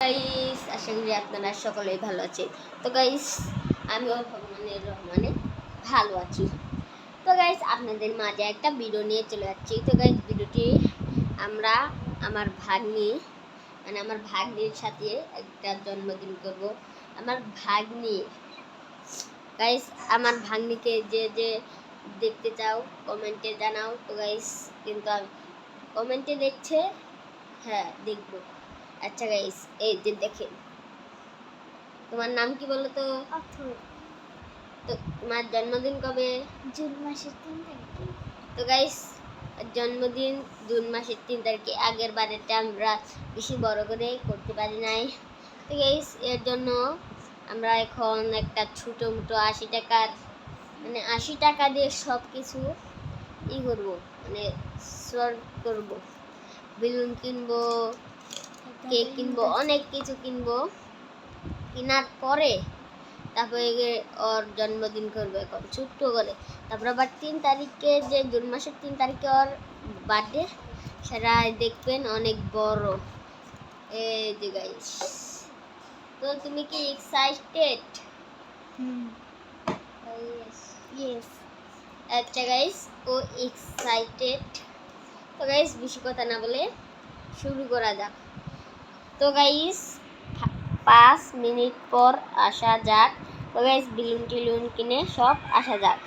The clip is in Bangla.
গাইস, আশা করি আপনারা সকলেই ভালো আছেন। তো গাইস, আমিও ভগবানের রহমানে ভালো আছি। তো গাইস, আপনাদের মাঝে একটা ভিডিও নিয়ে চলে যাচ্ছি। তো গাইস, ভিডিওটি আমরা আমার ভাগ্নির সাথে একটা জন্মদিন করব। আমার ভাগ্নি গাইস, আমার ভাগ্নিকে যে দেখতে চাও কমেন্টে জানাও। তো গাইস, কিন্তু কমেন্টে দেখছে, হ্যাঁ দেখবো। আচ্ছা গাইস, এই যে দেখেন, তোমার নাম কি বলো তো? তো তোমার জন্মদিন কবে? জুন মাসের 3 তারিখে। তো গাইস, জন্মদিন জুন মাসের 3 তারিখে। আগের বারেরটা আমরা বেশি বড় করে করতে পারি নাই। তো গাইস, এর জন্য আমরা এখন একটা ছোটো মোটো 80 টাকার 80 টাকা দিয়ে সব কিছু করবো, সলভ করবো। বেলুন কিনবো, কেক কিনবো, অনেক কিছু কিনবো। কেনার পরে তারপরে ওর জন্মদিন করবো এখন ছোট্ট করে। তারপর আবার 3 তারিখে, যে জুন মাসের 3 তারিখে ওর বার্থডে, সেটা দেখবেন অনেক বড়। এই যে গাইস, তো তুমি কি এক্সাইটেড? ইয়েস। আচ্ছা গাইস, ও এক্সাইটেড। তো গাইস, বেশি কথা না বলে শুরু করা যাক। তো গাইস, 5 মিনিট পর আসা যাক। তো গাইস, বেলুন টেলুন কিনে সব আসা যাক।